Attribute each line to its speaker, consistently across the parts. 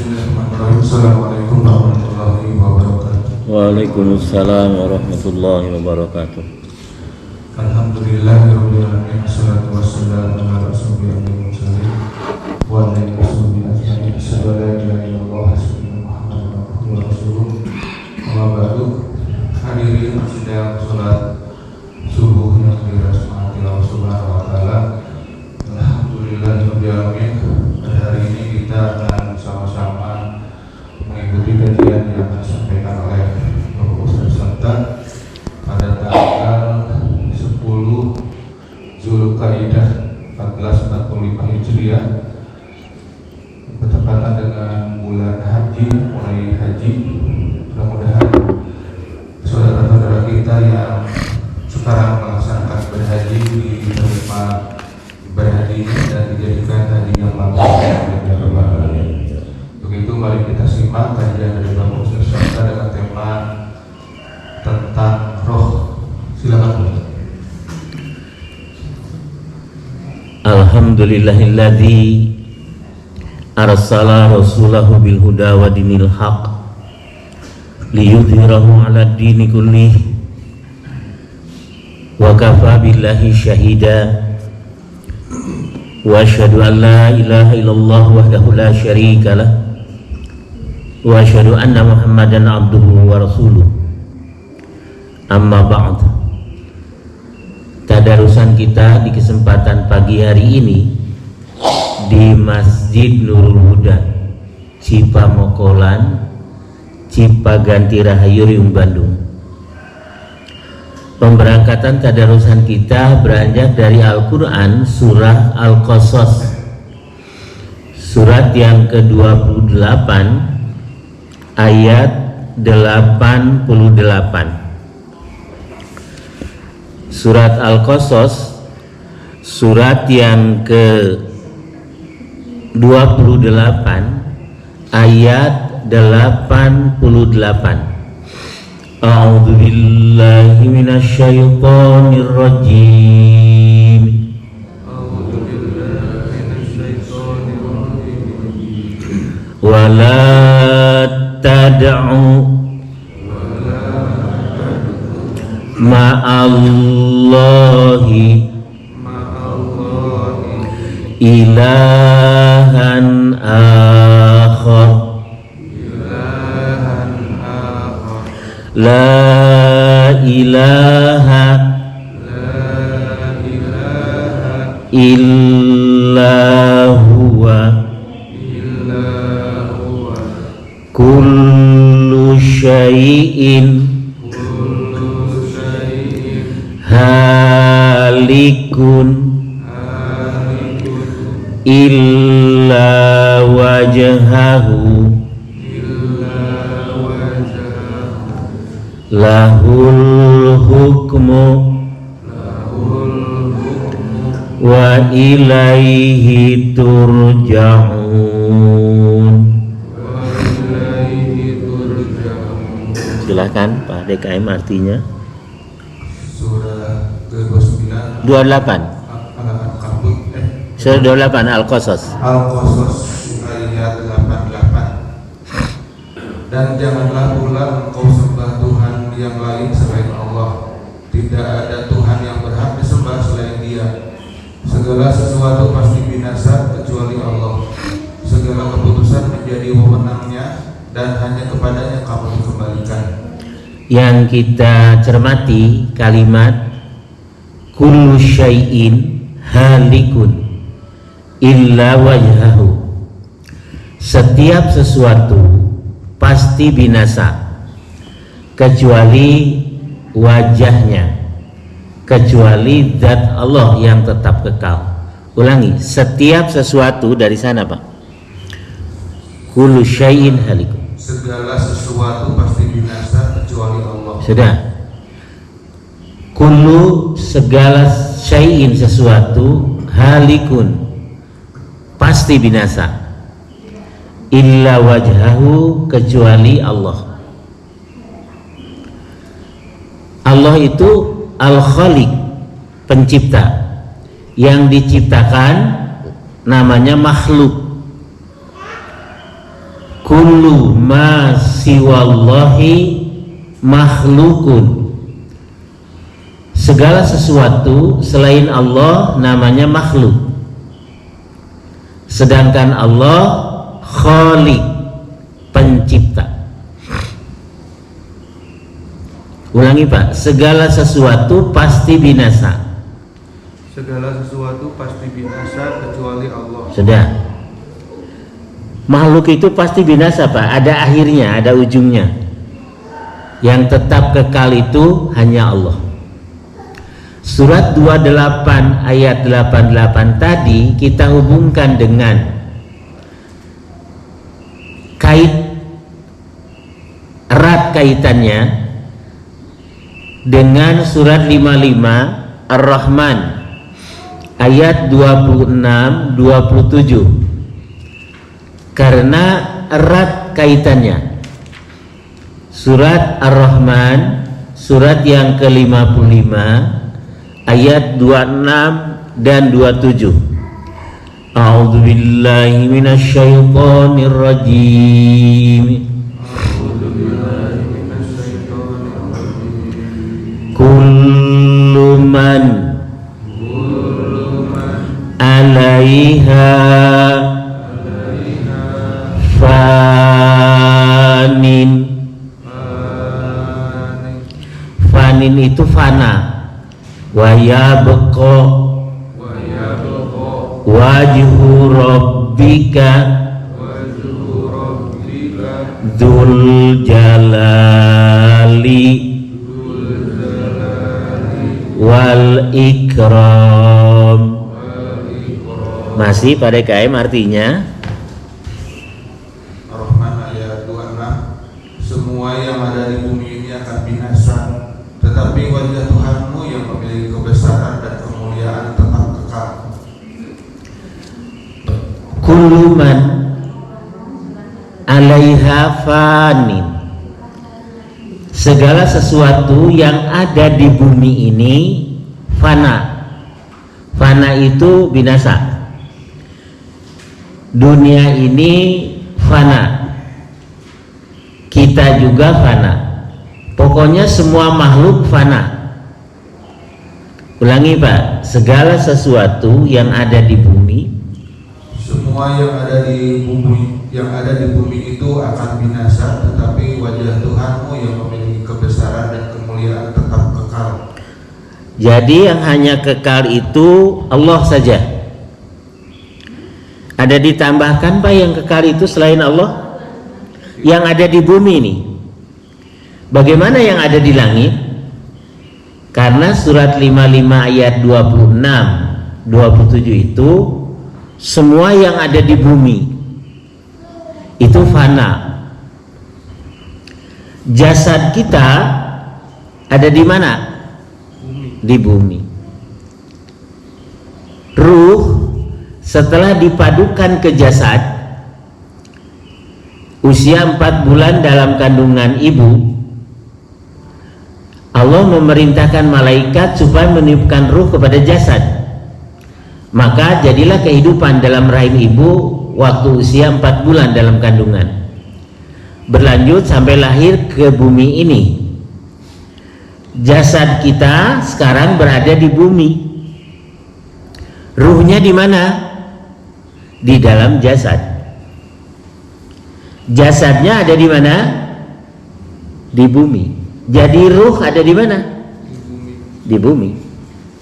Speaker 1: Bismillahirrahmanirrahim. Assalamualaikum warahmatullahi wabarakatuh.
Speaker 2: Waalaikumsalam warahmatullahi wabarakatuh.
Speaker 1: Alhamdulillahirabbil alamin. Wassalatu wassalamu ala rasulillah wa ala alihi washabihi ajma'in. Asyhadu an la ilaha illallah wa asyhadu anna Muhammadan abduhu wa rasuluh. Amma ba'du. Hadirin sidang salat subuh yang dirahmati Allah Subhanahu wa taala. Alhamdulillahirabbil alamin. Hari ini kita akan sama-sama mengikuti kajian yang disampaikan oleh Bapak Ustaz Sabta pada tanggal 10 Zulqa'dah 1445 Hijriah, bertepatan dengan bulan haji, mulai haji. Mudah-mudahan saudara-saudara kita yang sekarang melaksanakan berhaji diterima berhaji dan dijadikan haji yang mabrur. Begitu, mari kita simak kajian dari Bapak Ustaz Sabta dengan tema tentang roh. Silakan.
Speaker 2: Alhamdulillahilladzi arsala rasulahu bil huda wa dinil haq liyudhhirahu 'ala ad-dini kullih wa kafa billahi syahida. Wa asyhadu an la ilaha illallah wahdahu la syarika lah wa asyhadu anna Muhammadan abduhu wa rasuluh. Amma ba'd. Tadarusan kita di kesempatan pagi hari ini di Masjid Nurul Huda, Cipamokolan, Cipaganti Rahayu, Riung, Bandung. Pemberangkatan tadarusan kita beranjak dari Al-Quran, surah Al-Qasas, surat yang ke-28 ayat 88. Surat Al-Qasas, surat yang ke-28 ayat 88. A'udzu billahi minasy syaithanir rajim. Wala tad'u ma'allahi ilahan akhar. La ilaha illa huwa kullu syai'in halikun illa wajhahu lahul hukmu wa ilaihi turja'un. Silakan Pak DKM artinya.
Speaker 1: Surah ke-29
Speaker 2: 28. Surah 28 Al-Qasas.
Speaker 1: Al-Qasas ayat 88. Dan janganlah pula engkau sembah Tuhan yang lain selain Allah. Tidak ada Tuhan yang berhak disembah selain Dia. Segala sesuatu pasti binasa kecuali Allah. Segala keputusan menjadi wewenangnya dan hanya kepadanya kamu dikembalikan.
Speaker 2: Yang kita cermati kalimat kullu syai'in halikun illa wajhahu. Setiap sesuatu pasti binasa kecuali wajahnya, kecuali zat Allah yang tetap kekal. Ulangi, setiap sesuatu dari sana Pak. Kullu syai'in halikun.
Speaker 1: Segala sesuatu pasti binasa kecuali Allah.
Speaker 2: Sudah. Kullu segala syai'in sesuatu halikun pasti binasa. Illa wajhahu kecuali Allah. Allah itu Al-Khaliq, pencipta. Yang diciptakan namanya makhluk. kullu ma siwallahi makhlukun. Segala sesuatu selain Allah namanya makhluk. Sedangkan Allah khaliq, pencipta. Ulangi Pak, segala sesuatu pasti binasa.
Speaker 1: Segala sesuatu pasti binasa kecuali Allah.
Speaker 2: Sudah. Makhluk itu pasti binasa Pak, ada akhirnya, ada ujungnya. Yang tetap kekal itu hanya Allah. Surat 28 ayat 88 tadi kita hubungkan dengan erat kaitannya dengan surat 55 Ar-Rahman ayat 26-27, karena erat kaitannya. Surat Ar-Rahman surat yang ke-55 ayat 26 dan 27. A'udzu billahi minasy syaithanir rajim. Kullu man 'alaiha fanin. Fanin itu fana. Wa yabqa wajhu rabbika dzul jalali wal ikram. Masih pada KM artinya
Speaker 1: Ar-Rahman ayat 26. Semua yang ada di bumi ini akan binasa, tetapi wajah Tuhanmu yang memiliki kebesaran dan kemuliaan tetap kekal.
Speaker 2: kullu man 'alaiha fanin. Segala sesuatu yang ada di bumi ini fana. Fana itu binasa. Dunia ini fana. Kita juga fana. Pokoknya semua makhluk fana. Ulangi Pak, segala sesuatu yang ada di bumi,
Speaker 1: Semua yang ada di bumi itu akan binasa, tetapi wajah Tuhanmu yang memiliki kebesaran dan kemuliaan tetap kekal.
Speaker 2: jadi yang hanya kekal itu Allah saja. Ada ditambahkan Pak yang kekal itu selain Allah? Yang ada di bumi ini. Bagaimana yang ada di langit? Karena surat 55 ayat 26 27 itu semua yang ada di bumi itu fana. Jasad kita ada di mana? Di bumi. Ruh setelah dipadukan ke jasad, usia 4 bulan dalam kandungan ibu, Allah memerintahkan malaikat supaya meniupkan ruh kepada jasad. Maka jadilah kehidupan dalam rahim ibu waktu usia 4 bulan dalam kandungan, berlanjut sampai lahir ke bumi ini. Jasad kita sekarang berada di bumi. Ruhnya di mana? Di dalam jasad. Jasadnya ada di mana? Di bumi. Jadi ruh ada di mana? Di bumi.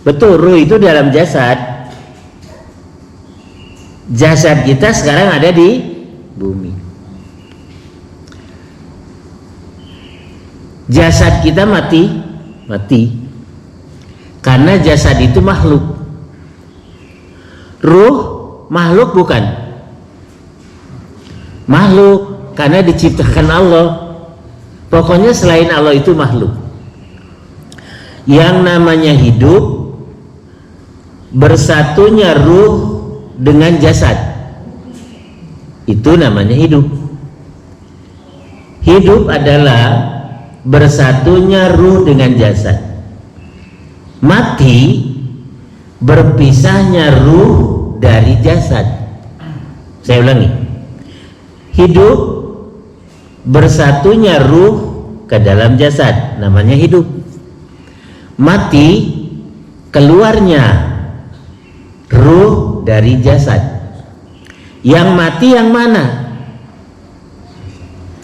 Speaker 2: Betul, ruh itu dalam jasad. Jasad kita sekarang ada di bumi. Jasad kita mati. Karena jasad itu makhluk. Ruh makhluk bukan? Makhluk karena diciptakan Allah. Pokoknya selain Allah itu makhluk. Yang namanya hidup, bersatunya ruh dengan jasad, itu namanya hidup. Hidup adalah bersatunya ruh dengan jasad. Mati, berpisahnya ruh dari jasad. Saya ulangi. Hidup bersatunya ruh ke dalam jasad, namanya hidup. Mati, keluarnya ruh dari jasad. Yang mati yang mana?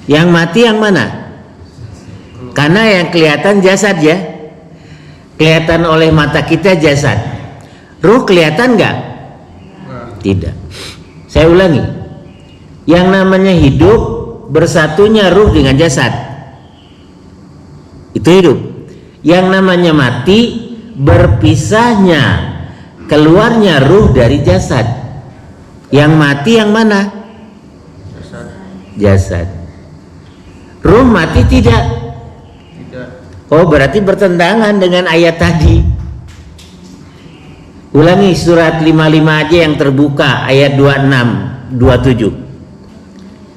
Speaker 2: Yang mati yang mana? Karena yang kelihatan jasad ya, kelihatan oleh mata kita jasad. Ruh kelihatan nggak? Tidak. Saya ulangi, yang namanya hidup bersatunya ruh dengan jasad, itu hidup. Yang namanya mati, berpisahnya, keluarnya ruh dari jasad. Yang mati yang mana? Jasad. Ruh mati tidak? Oh, berarti bertentangan dengan ayat tadi. Ulangi surat 55 aja yang terbuka, ayat 26, 27.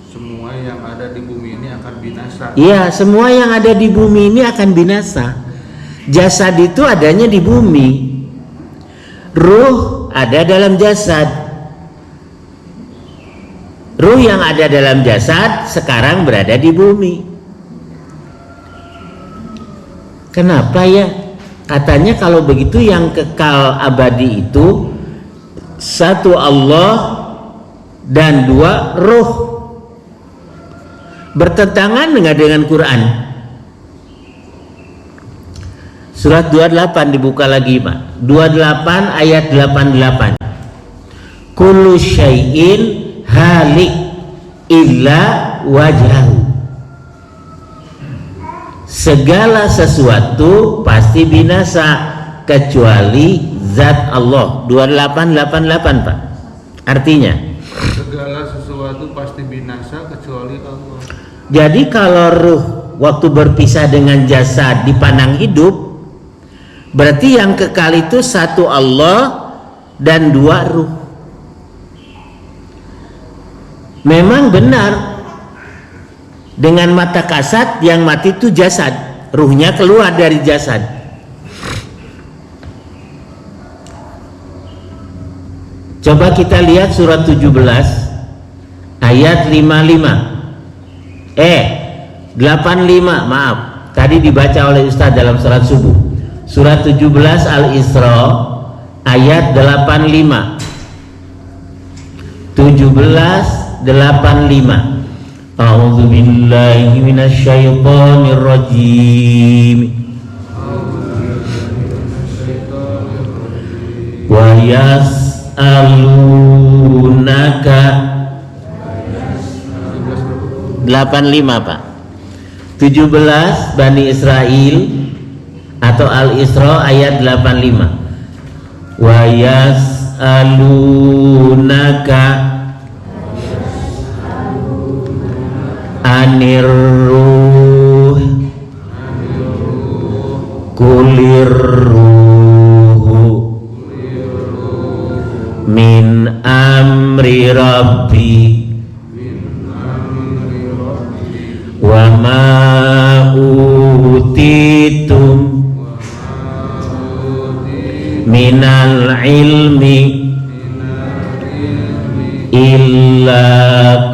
Speaker 1: Semua yang ada di bumi ini akan binasa.
Speaker 2: Iya, semua yang ada di bumi ini akan binasa. Jasad itu adanya di bumi, ruh ada dalam jasad. Ruh yang ada dalam jasad sekarang berada di bumi. Kenapa ya? Katanya kalau begitu yang kekal abadi itu satu Allah dan dua ruh. Bertentangan dengan Quran. Surat 28 dibuka lagi Pak. 28 ayat 88. Kullu syai'in halik illa wajhahu. Segala sesuatu pasti binasa kecuali zat Allah. 2888 Pak. Artinya
Speaker 1: Segala sesuatu pasti binasa kecuali Allah.
Speaker 2: jadi kalau ruh waktu berpisah dengan jasad dipandang hidup, berarti yang kekal itu satu Allah dan dua ruh. Memang benar, dengan mata kasat yang mati itu jasad, ruhnya keluar dari jasad. Coba kita lihat surat 17 ayat 85. 85, maaf, tadi dibaca oleh Ustaz dalam salat subuh. Surat 17 Al-Isra ayat 85. 17:85. A'udzu billahi minasyaitonir rajim. Wa yas'alunaka 85 Pak. 17 Bani Israel atau Al-Isra ayat 85. Wa yas'alunaka anir ruh kulir ruhu min amri rabbi wa ma utitum minal ilmi illa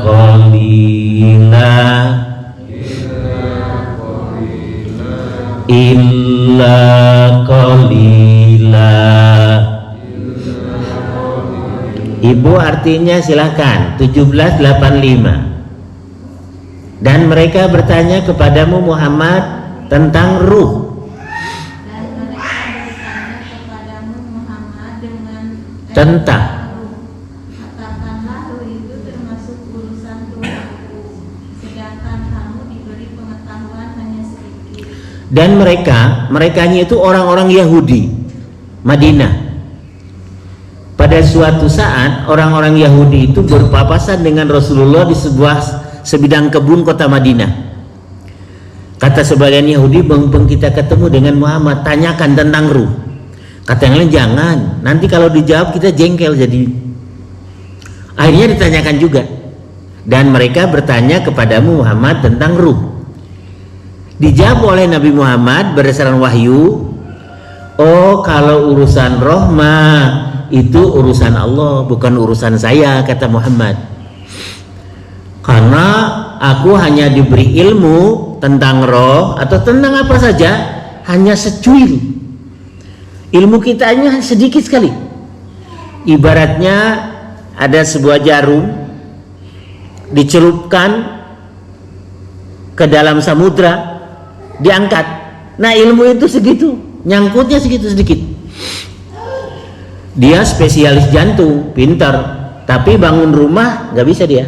Speaker 2: qalila illa qalila. Ibu artinya silahkan. 17:85. Dan mereka bertanya kepadamu Muhammad tentang ruh. Tentang
Speaker 3: katakanlah ruh itu termasuk urusan Tuhanku, sedangkan kamu diberi pengetahuan hanya sedikit.
Speaker 2: Dan merekanya itu orang-orang Yahudi Madinah. Pada suatu saat orang-orang Yahudi itu berpapasan dengan Rasulullah di sebuah sebidang kebun kota Madinah. Kata sebagian Yahudi, bang kita ketemu dengan Muhammad, tanyakan tentang ruh. Kata yang lain, jangan, nanti kalau dijawab kita jengkel jadi. Akhirnya ditanyakan juga. Dan mereka bertanya kepadamu Muhammad tentang ruh. Dijawab oleh Nabi Muhammad berdasarkan wahyu, oh kalau urusan roh mah itu urusan Allah, bukan urusan saya, kata Muhammad. Karena aku hanya diberi ilmu tentang roh atau tentang apa saja, hanya secuil. Ilmu kita hanya sedikit sekali. Ibaratnya ada sebuah jarum dicelupkan ke dalam samudra, diangkat. Nah, ilmu itu segitu, nyangkutnya segitu sedikit. Dia spesialis jantung, pintar, tapi bangun rumah nggak bisa dia.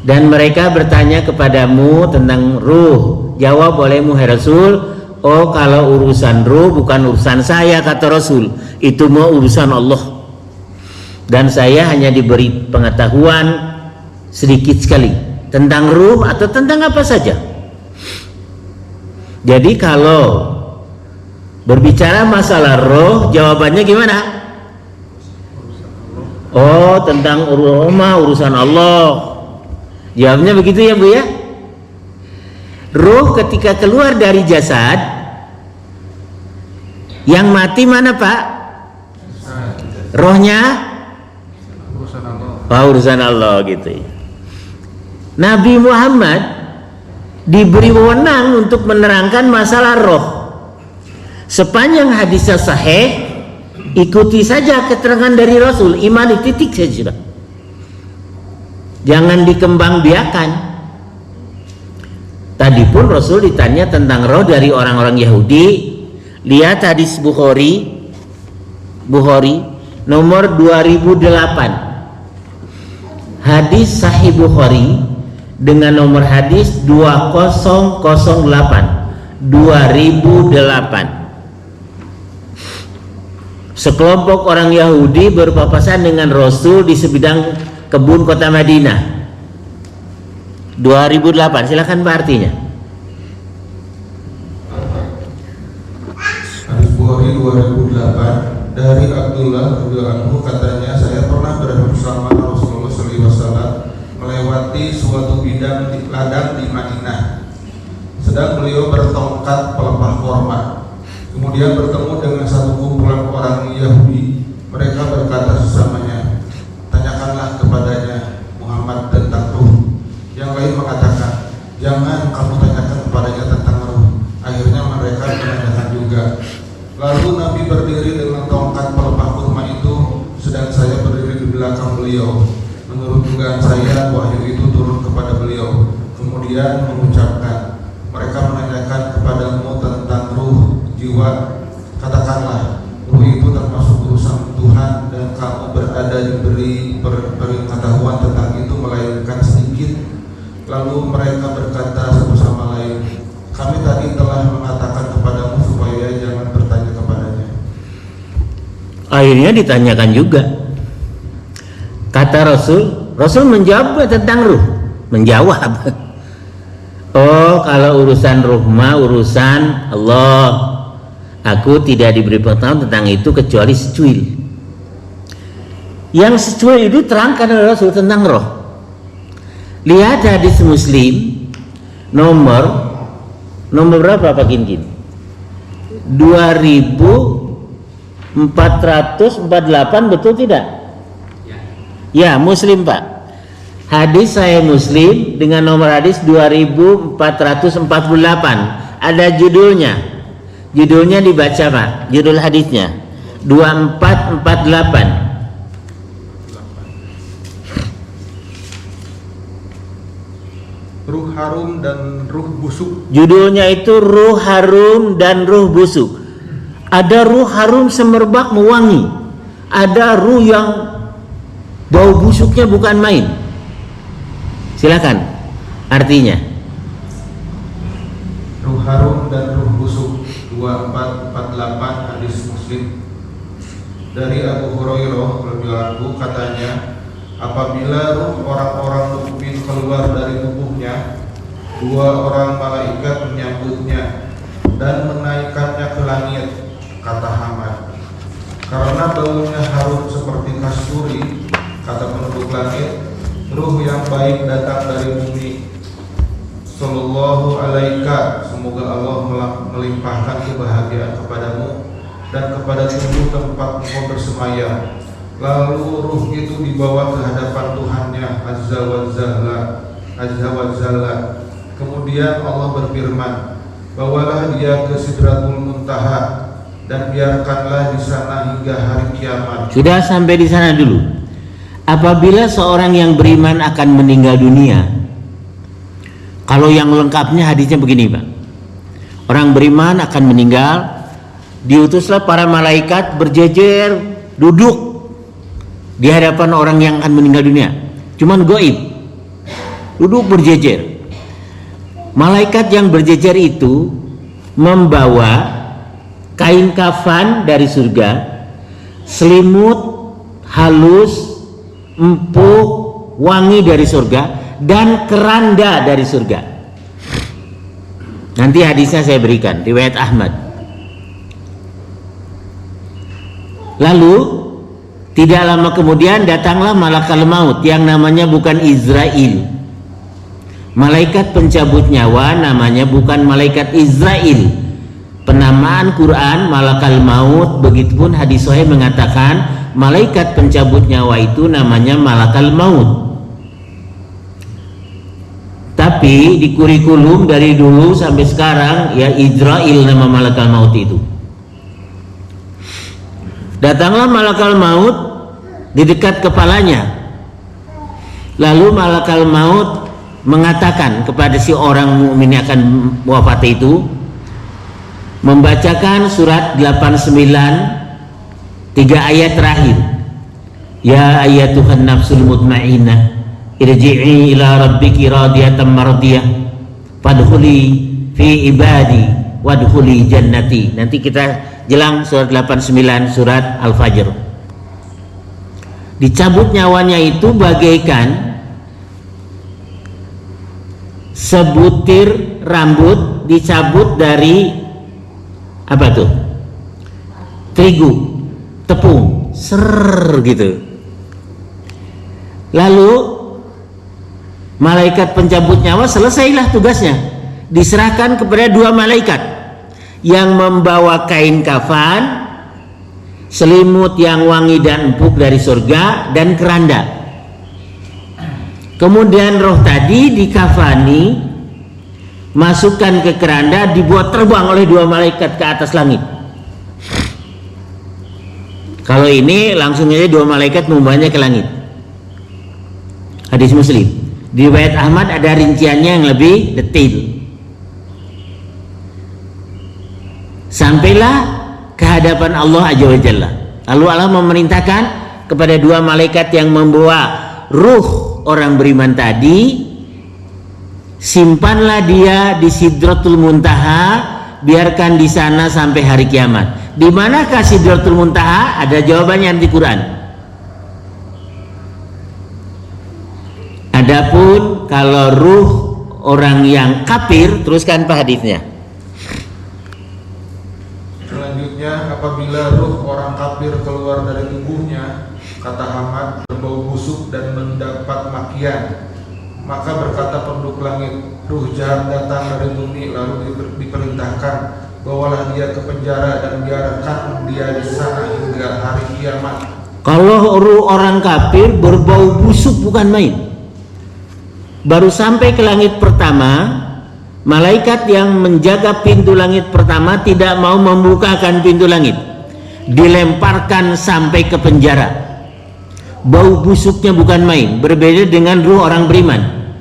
Speaker 2: Dan mereka bertanya kepadamu tentang ruh. Jawab olehmu, hai Rasul, oh kalau urusan ruh bukan urusan saya, kata Rasul, itu mau urusan Allah. Dan saya hanya diberi pengetahuan sedikit sekali tentang ruh atau tentang apa saja. Jadi kalau berbicara masalah roh, jawabannya gimana? Oh, tentang urusan Allah. Jawabnya begitu ya Bu ya. Ruh ketika keluar dari jasad, yang mati mana Pak? Rohnya? Urusan Allah gitu ya. Nabi Muhammad diberi wewenang untuk menerangkan masalah roh. Sepanjang hadisnya sahih, ikuti saja keterangan dari Rasul, imani titik saja. Jangan dikembangbiakan. Tadi pun Rasul ditanya tentang roh dari orang-orang Yahudi. Lihat hadis Bukhari nomor 2008. Hadis Sahih Bukhari dengan nomor hadis 2008. Sekelompok orang Yahudi berpapasan dengan Rasul di sebidang kebun kota Madinah. 2008, silakan Pak artinya.
Speaker 1: Hadis Bukhari 2008 dari Abdullah radhiyallahu anhu, katanya saya pernah berada bersama Rasulullah SAW melewati suatu ladang di Madinah. Sedang beliau bertongkat pelepah korma. Kemudian bertemu dengan satu kumpulan orang Yahudi. Mereka berkata sesamanya, tanyakanlah kepadanya Muhammad tentang ruh. Yang lain mengatakan, jangan kamu tanyakan kepadanya tentang ruh. Akhirnya mereka menanyakan juga. Lalu Nabi berdiri dengan tongkat pelepah kurma itu, sedang saya berdiri di belakang beliau. Menurut dugaan saya, wahyu itu turun kepada beliau. Kemudian mengucapkan, mereka menanyakan kepadamu tentang ruh, jiwa. Katakanlah, ruh itu termasuk urusan Tuhan dan kamu berada diberi pengetahuan tentang itu melainkan sedikit. Lalu mereka berkata satu sama lain, kami tadi telah mengatakan kepadamu supaya jangan bertanya kepadanya.
Speaker 2: Akhirnya ditanyakan juga. Kata Rasul menjawab tentang ruh. Menjawab. Oh, kalau urusan ruh mah urusan Allah. Aku tidak diberi pengetahuan tentang itu kecuali secuil. Yang secuil itu terangkan oleh Rasul tentang roh. Lihat hadis Muslim nomor berapa Pak Ginkin? 2448, betul tidak? Ya, Muslim Pak. Hadis saya Muslim dengan nomor hadis 2448. Ada judulnya. Judulnya dibaca Pak. Judul hadisnya 2448.
Speaker 1: Ruh harum dan ruh busuk.
Speaker 2: Judulnya itu ruh harum dan ruh busuk. Ada ruh harum semerbak mewangi. Ada ruh yang bau busuknya bukan main. Silakan artinya.
Speaker 1: Ruh harum dan ruh busuk 2448 hadis Muslim. Dari Abu Hurairah radhiyallahu anhu, katanya, apabila ruh orang-orang mukmin keluar dari tubuhnya, dua orang malaikat menyambutnya dan menaikkannya ke langit, kata Hamad. Karena baunya harum seperti kasturi, kata penduduk langit, ruh yang baik datang dari bumi. Sallallahu alaika, semoga Allah melimpahkan kebahagiaan kepadamu dan kepada tubuh tempat engkau bersemayam. Lalu ruh itu dibawa ke hadapan Tuhannya azza wa jalla. Kemudian Allah berfirman, bawalah dia ke Sidratul Muntaha dan biarkanlah di sana hingga hari kiamat.
Speaker 2: Sudah sampai di sana dulu. Apabila seorang yang beriman akan meninggal dunia, kalau yang lengkapnya hadisnya begini, Pak. Orang beriman akan meninggal, diutuslah para malaikat berjejer duduk di hadapan orang yang akan meninggal dunia. Cuman gaib. Duduk berjejer. Malaikat yang berjejer itu membawa kain kafan dari surga, selimut halus, empuk, wangi dari surga, dan keranda dari surga. Nanti hadisnya saya berikan, riwayat Ahmad. Lalu tidak lama kemudian datanglah malakal maut yang namanya bukan Israel. Malaikat pencabut nyawa namanya bukan malaikat Israel. Penamaan Quran malakal maut, begitupun hadis sahih mengatakan malaikat pencabut nyawa itu namanya malakal maut. Tapi di kurikulum dari dulu sampai sekarang ya Israel nama malakal maut itu. Datanglah malakal maut di dekat kepalanya. Lalu malakal maut mengatakan kepada si orang mukmin yang akan wafat itu, membacakan surat 89 3 ayat terakhir. Ya ayyatuhan nafsul mutmainnah irji'i ila rabbiki radiyatan mardiyah fadkhuli fi ibadi wadkhuli jannati. Nanti kita jelang surat 89 surat Al-Fajr. Dicabut nyawanya itu bagaikan sebutir rambut dicabut dari apa tuh? Terigu, tepung, ser gitu. Lalu malaikat pencabut nyawa selesailah tugasnya, diserahkan kepada dua malaikat yang membawa kain kafan, selimut yang wangi dan empuk dari surga, dan keranda. Kemudian roh tadi dikafani, masukkan ke keranda, dibuat terbang oleh dua malaikat ke atas langit. Kalau ini langsung aja dua malaikat membawanya ke langit. Hadis Muslim. Di riwayat Ahmad ada rinciannya yang lebih detail. Sampailah ke hadapan Allah Azza wa Jalla. Lalu Allah memerintahkan kepada dua malaikat yang membawa ruh orang beriman tadi, simpanlah dia di Sidratul Muntaha, biarkan di sana sampai hari kiamat. Di manakah Sidratul Muntaha? Ada jawabannya di Quran. Adapun kalau ruh orang yang kafir, teruskan Pak hadisnya.
Speaker 1: Selanjutnya, apabila ruh orang kafir keluar dari tubuhnya, kata Ahmad, berbau busuk dan mendapat makian, maka berkata penduduk langit, ruh jahat datang dari bumi, lalu diperintahkan, bawalah dia ke penjara dan biarkan dia di sana hingga hari kiamat.
Speaker 2: Kalau ruh orang kafir berbau busuk bukan main. Baru sampai ke langit pertama, malaikat yang menjaga pintu langit pertama tidak mau membukakan pintu langit, dilemparkan sampai ke penjara. Bau busuknya bukan main, berbeda dengan ruh orang beriman.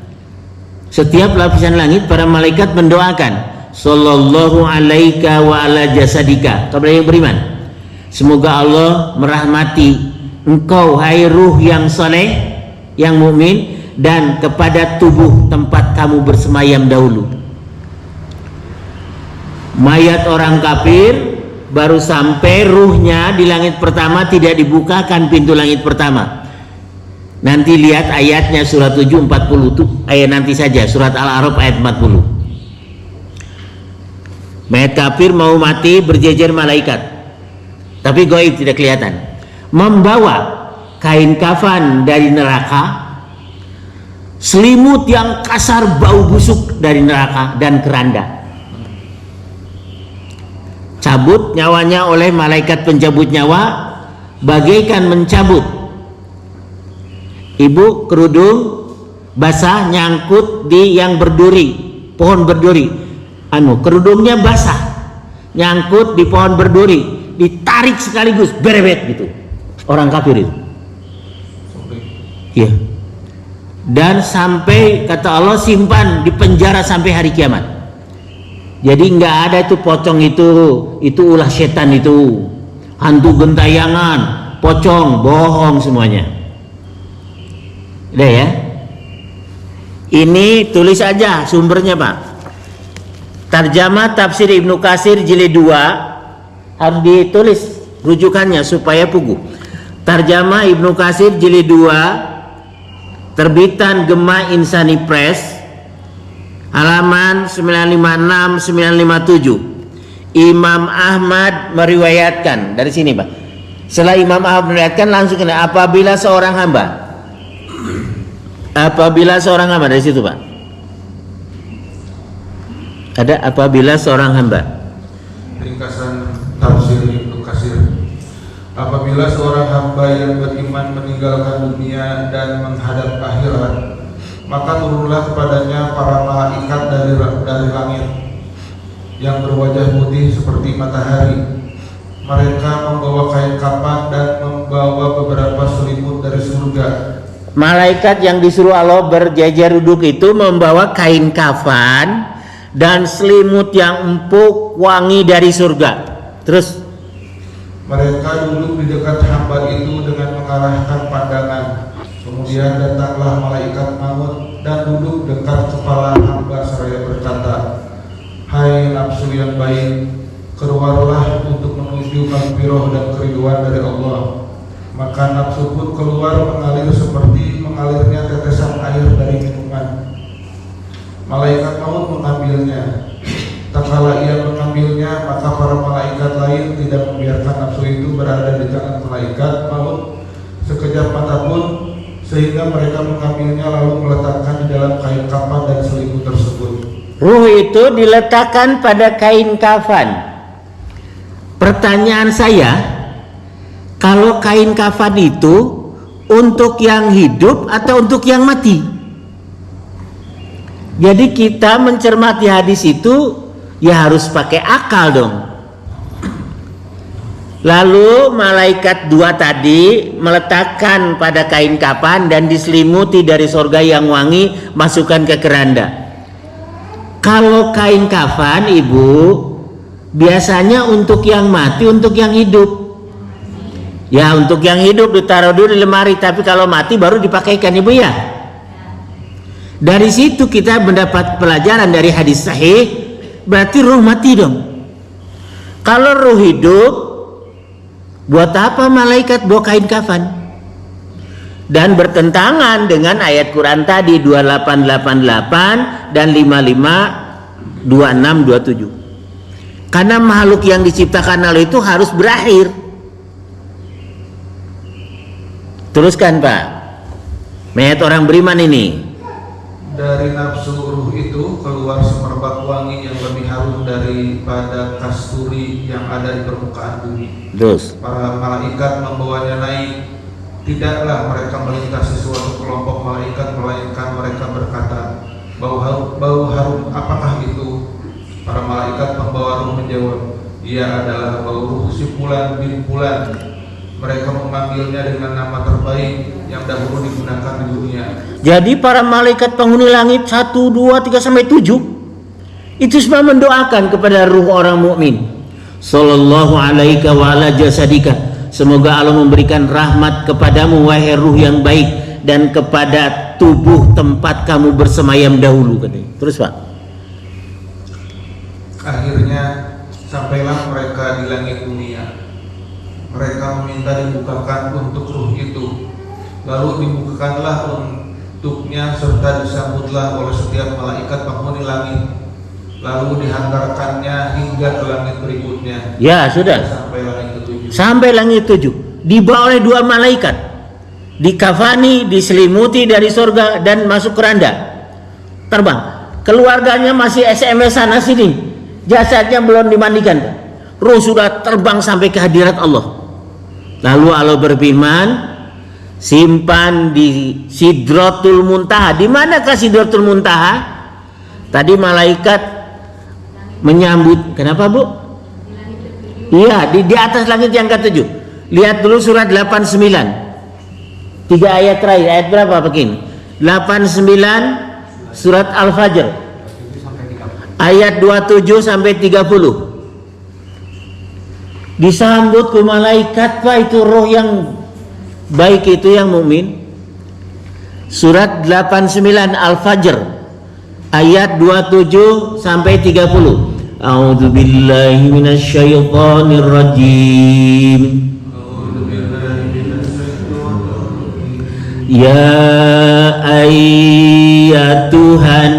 Speaker 2: Setiap lapisan langit para malaikat mendoakan, sallallahu alaika wa ala jasadika, kepada yang beriman, semoga Allah merahmati engkau hai ruh yang saleh, yang mukmin, dan kepada tubuh tempat kamu bersemayam dahulu. Mayat orang kafir baru sampai ruhnya di langit pertama, tidak dibukakan pintu langit pertama. Nanti lihat ayatnya surat 7 40 itu ayat nanti saja, surat Al-A'raf ayat 40. Mayat kafir mau mati berjejer malaikat, tapi gaib tidak kelihatan, membawa kain kafan dari neraka, selimut yang kasar bau busuk dari neraka, dan keranda. Cabut nyawanya oleh malaikat pencabut nyawa bagaikan mencabut ibu kerudung basah nyangkut di yang berduri, pohon berduri. Kerudungnya basah, nyangkut di pohon berduri, ditarik sekaligus berebet gitu. Orang kafir itu. Iya. Dan sampai kata Allah simpan di penjara sampai hari kiamat. Jadi nggak ada itu pocong itu ulah setan itu, hantu gentayangan, pocong, bohong semuanya. Udah ya. Ini tulis aja sumbernya Pak. Tarjamah Tafsir Ibnu Katsir jilid 2 harus ditulis rujukannya supaya pugu. Tarjamah Ibnu Katsir jilid 2 terbitan Gema Insani Press halaman 956-957. Imam Ahmad meriwayatkan dari sini Pak. Setelah Imam Ahmad meriwayatkan langsung kena apabila seorang hamba dari situ Pak. Ada apabila seorang hamba.
Speaker 1: Ringkasan tafsir Ibnu Katsir. Apabila seorang hamba yang beriman meninggalkan dunia dan menghadap akhirat, maka turunlah kepadanya para malaikat dari langit yang berwajah putih seperti matahari. Mereka membawa kain kafan dan membawa beberapa selimut dari surga.
Speaker 2: Malaikat yang disuruh Allah berjajar duduk itu membawa kain kafan dan selimut yang empuk wangi dari surga. Terus
Speaker 1: mereka duduk di dekat hamba itu dengan mengarahkan pandangan. Kemudian datanglah malaikat maut dan duduk dekat kepala hamba seraya berkata, "Hai nafsu yang baik, keluarlah untuk menuju maghfirah dan keriduan dari Allah." Maka nafsu pun keluar mengalir seperti mengalirnya tetesan air dari minuman. Malaikat maut mengambilnya. Tak kala ia mengambilnya, maka para malaikat lain tidak membiarkan nafsu itu berada di tangan malaikat maut sekejap mata pun, sehingga mereka mengambilnya lalu meletakkan di dalam kain kafan dan selimut tersebut.
Speaker 2: Ruh itu diletakkan pada kain kafan. Pertanyaan saya, kalau kain kafan itu untuk yang hidup atau untuk yang mati? Jadi kita mencermati hadis itu ya harus pakai akal dong. Lalu malaikat dua tadi meletakkan pada kain kafan dan diselimuti dari sorga yang wangi, masukkan ke keranda. Kalau kain kafan Ibu biasanya untuk yang mati, untuk yang hidup. Ya untuk yang hidup ditaruh dulu di lemari, tapi kalau mati baru dipakaikan Ibu ya. Dari situ kita mendapat pelajaran dari hadis sahih, berarti ruh mati dong. Kalau ruh hidup, buat apa malaikat bawa kain kafan? Dan bertentangan dengan ayat Quran tadi 2888 dan 552627. Karena makhluk yang diciptakan Allah itu harus berakhir. Teruskan Pak. Mayat orang beriman ini.
Speaker 1: Dari nafsu ruh itu keluar semerbak wangi yang lebih harum daripada kasturi yang ada di permukaan bumi.
Speaker 2: Terus
Speaker 1: Para malaikat membawanya naik. Tidaklah mereka melintasi suatu kelompok malaikat, melainkan mereka berkata, bau harum apakah itu? Para malaikat membawa ruh menjawab, ia adalah bau ruh si Fulan bin Fulan. Mereka memanggilnya dengan nama terbaik yang dahulu digunakan di dunia.
Speaker 2: jadi para malaikat penghuni langit 1, 2, 3 sampai 7 itu semua mendoakan kepada ruh orang mukmin. Sallallahu alaika wa ala jasadika. Semoga Allah memberikan rahmat kepadamu wahai ruh yang baik dan kepada tubuh tempat kamu bersemayam dahulu katanya. Terus Pak.
Speaker 1: Akhirnya sampailah mereka di langit dunia. Mereka meminta dibukakan untuk ruh itu. Lalu dibukakanlah untuknya serta disambutlah oleh setiap malaikat penghuni langit. Lalu dihantarkannya hingga ke langit berikutnya.
Speaker 2: Ya sudah.
Speaker 1: Sampai langit ketujuh.
Speaker 2: Sampai langit 7 dibawa oleh dua malaikat, dikafani, diselimuti dari surga dan masuk keranda. Terbang. Keluarganya masih SMS sana sini. Jasadnya belum dimandikan. Ruh sudah terbang sampai ke hadirat Allah. Lalu Allah berfirman, simpan di Sidratul Muntaha. Di manakah Sidratul Muntaha? Tadi malaikat menyambut. Kenapa, Bu? Iya, di atas langit yang ke-7. Lihat dulu surat 89. 3 ayat terakhir. Ayat berapa begini? 89 surat Al-Fajr. Ayat 27 sampai 30. Disambut ke malaikat, Pak, itu roh yang baik, itu yang mukmin. Surat 89 Al-Fajr ayat 27 sampai 30. A'udzu billahi minasyaitonir rajim. Ya ayyatuhan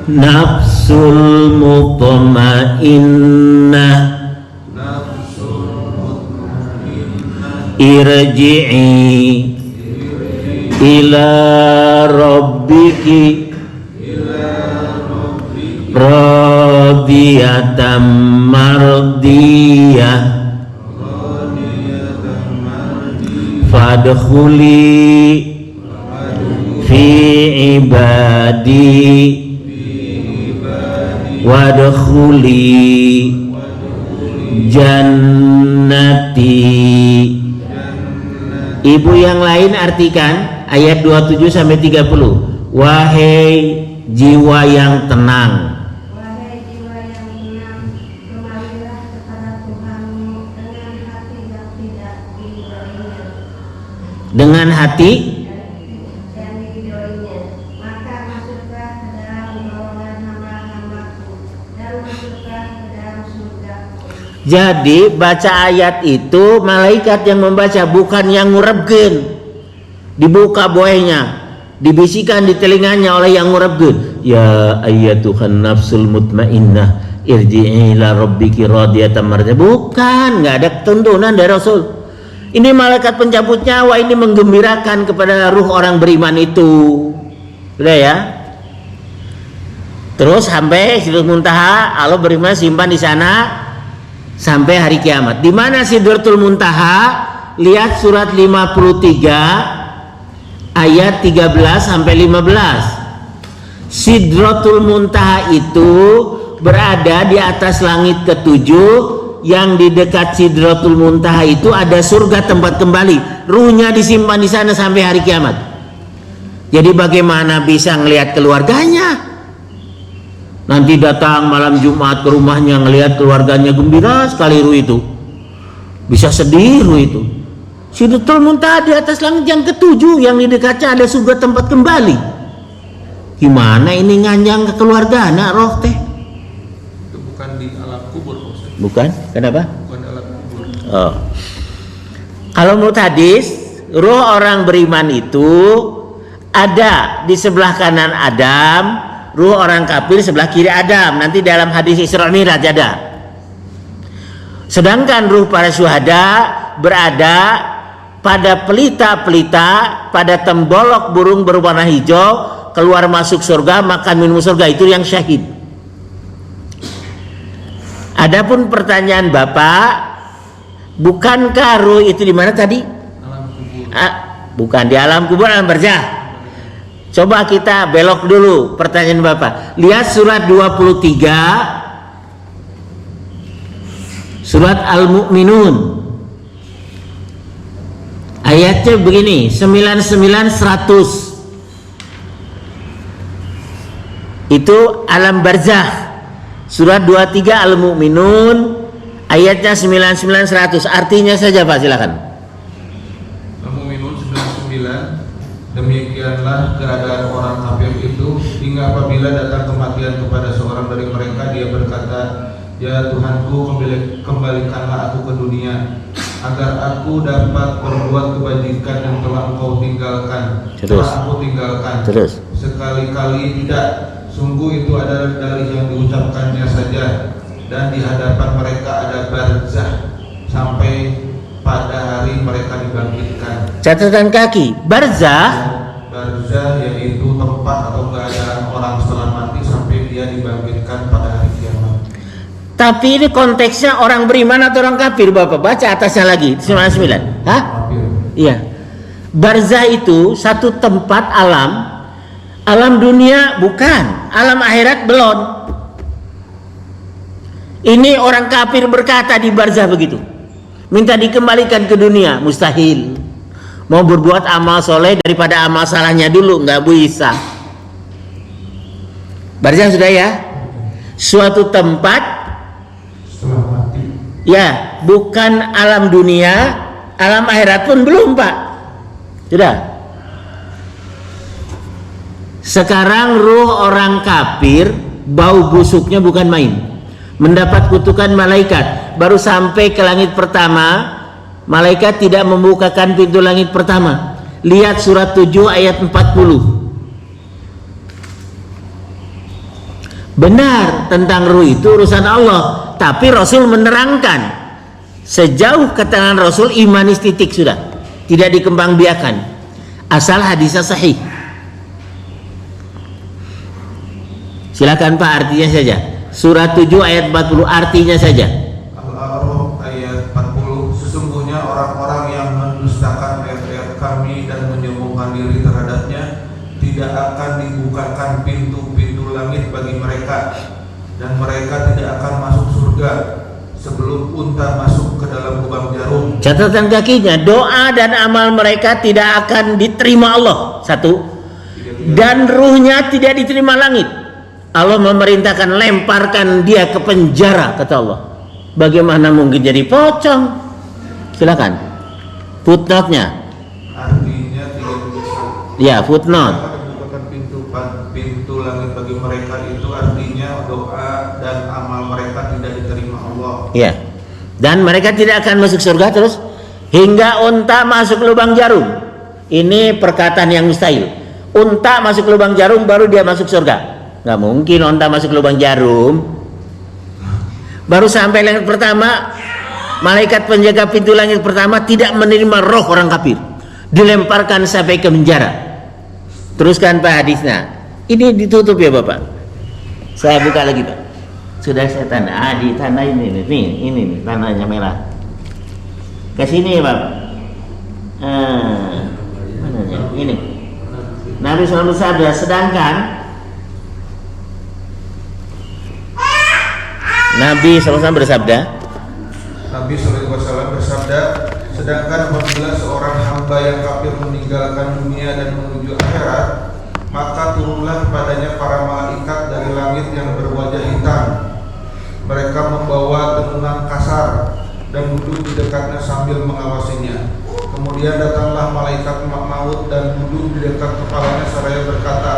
Speaker 2: nafsul mutmainnah irji'i ila rabbiki radiyatan mardiyah fadkhuli fi ibadi wadkhuli jannati. Ibu yang lain artikan ayat 27 sampai 30. Wahai jiwa yang tenang,
Speaker 4: wahai jiwa yang tenang, kembalilah kepada Tuhanmu dengan hati yang tidak diridhoinya.
Speaker 2: dengan hati
Speaker 4: Dan diridhoinya. Maka masuklah ke dalam golongan hamba-hambaku dan masuklah ke dalam surgaku.
Speaker 2: Jadi baca ayat itu malaikat yang membaca, bukan yang ngurebkeun. Dibuka boynya, dibisikkan di telinganya oleh yang ngurebkeun. Ya ayyatuhan nafsul mutmainnah irji'i ila rabbiki radiyatan mardiyah. Bukan, enggak ada tuntunan dari Rasul. Ini malaikat pencabut nyawa, ini menggembirakan kepada ruh orang beriman itu. Sudah ya? Terus sampai Sidratul Muntaha, Allah beriman simpan di sana sampai hari kiamat. Di mana Sidratul Muntaha? Lihat surat 53 ayat 13 sampai 15. Sidratul Muntaha itu berada di atas langit ke-7. Yang di dekat Sidratul Muntaha itu ada surga tempat kembali. Ruhnya disimpan di sana sampai hari kiamat. Jadi bagaimana bisa ngelihat keluarganya? Nanti datang malam Jumat ke rumahnya, ngelihat keluarganya gembira sekali ruh itu. Bisa sedih ruh itu. Sidratul Muntaha di atas langit yang ke-7, yang di dekatnya ada surga tempat kembali. Gimana ini nganyang ke keluarga anak roh teh?
Speaker 1: Itu bukan di alam kubur, Ustaz.
Speaker 2: Bukan? Kenapa?
Speaker 1: Bukan alam kubur.
Speaker 2: Oh. Kalau menurut hadis, roh orang beriman itu ada di sebelah kanan Adam, ruh orang kafir sebelah kiri Adam. Nanti dalam hadis Isra Mi'raj ada. Sedangkan ruh para syuhada berada pada pelita-pelita, pada tembolok burung berwarna hijau, keluar masuk surga, makan minum surga, itu yang syahid. Adapun pertanyaan Bapak, bukankah ruh itu di mana tadi?
Speaker 1: Alam kubur.
Speaker 2: Bukan di alam kubur, alam barzah. Coba kita belok dulu pertanyaan Bapak. Lihat surat 23 surat Al-Mu'minun. Ayatnya begini, 99-100. Itu alam barzah. Surat 23 Al-Mu'minun ayatnya 99-100. Artinya saja Pak, silakan.
Speaker 1: Al-Mu'minun 99. Demikianlah keadaan orang kafir itu hingga apabila datang kematian kepada seorang dari mereka, dia berkata, ya Tuhanku, kembalikanlah aku ke dunia agar aku dapat berbuat kebajikan yang telah engkau tinggalkan.
Speaker 2: Terus.
Speaker 1: Telah aku tinggalkan.
Speaker 2: Terus.
Speaker 1: Sekali-kali tidak. Sungguh itu adalah dalih yang diucapkannya saja, dan di hadapan mereka ada barzah sampai pada hari mereka dibangkitkan.
Speaker 2: Catatan kaki, barzah.
Speaker 1: Barzah yaitu tempat atau keadaan orang setelah mati sampai dia dibangkitkan pada hari kiamat.
Speaker 2: Tapi ini konteksnya orang beriman atau orang kafir, Bapak baca atasnya lagi 99. Hah?
Speaker 1: Kafir.
Speaker 2: Iya. Barzah itu satu tempat alam dunia bukan, alam akhirat belum. Ini orang kafir berkata di barzah begitu, minta dikembalikan ke dunia, mustahil. Mau berbuat amal soleh daripada amal salahnya dulu, nggak bisa. Barzah sudah ya, suatu tempat
Speaker 1: Setelah mati.
Speaker 2: ya, bukan alam dunia, alam akhirat pun belum, Pak. Sudah. Sekarang ruh orang kafir bau busuknya bukan main. Mendapat kutukan malaikat. Baru sampai ke langit pertama, malaikat tidak membukakan pintu langit pertama. Lihat surat 7 ayat 40. Benar, tentang ruh itu urusan Allah, tapi Rasul menerangkan. Sejauh keterangan Rasul, imanis titik sudah, tidak dikembangbiakan, asal hadisnya sahih. Silakan Pak, artinya saja. Surat 7 ayat 40, artinya saja.
Speaker 1: Al-A'raf ayat 40. Sesungguhnya orang-orang yang mendustakan ayat-ayat kami dan menyombongkan diri terhadapnya, tidak akan dibukakan pintu-pintu langit bagi mereka, dan mereka tidak akan masuk surga sebelum unta masuk ke dalam lubang jarum.
Speaker 2: Catatan kakinya, doa dan amal mereka tidak akan diterima Allah. Satu. Dan ruhnya tidak diterima langit. Allah memerintahkan lemparkan dia ke penjara, kata Allah. Bagaimana mungkin jadi pocong? Silakan. Footnote-nya.
Speaker 1: Artinya tidak bisa.
Speaker 2: Ya, footnote.
Speaker 1: Dibukakan pintu langit bagi mereka, itu artinya doa dan amal mereka tidak diterima Allah.
Speaker 2: Ya. Dan mereka tidak akan masuk surga terus hingga unta masuk lubang jarum. Ini perkataan yang mustahil. Unta masuk lubang jarum baru dia masuk surga. Nggak mungkin unta masuk lubang jarum. Baru sampai langit pertama, malaikat penjaga pintu langit pertama tidak menerima roh orang kafir, dilemparkan sampai ke penjara. Teruskan Pak hadisnya. Ini ditutup ya Bapak. Saya buka lagi Pak. Sudah saya tanda. Di tanda ini nih tandanya merah. Ke sini ya Bapak. Mananya? Ini. Nabi SAW bersabda, sedangkan Nabi SAW bersabda,
Speaker 1: sedangkan apabila seorang hamba yang kafir meninggalkan dunia dan menuju akhirat, maka turunlah kepadanya para malaikat dari langit yang berwajah hitam. Mereka membawa tenungan kasar dan duduk di dekatnya sambil mengawasinya. Kemudian datanglah malaikat maut dan duduk di dekat kepalanya seraya berkata,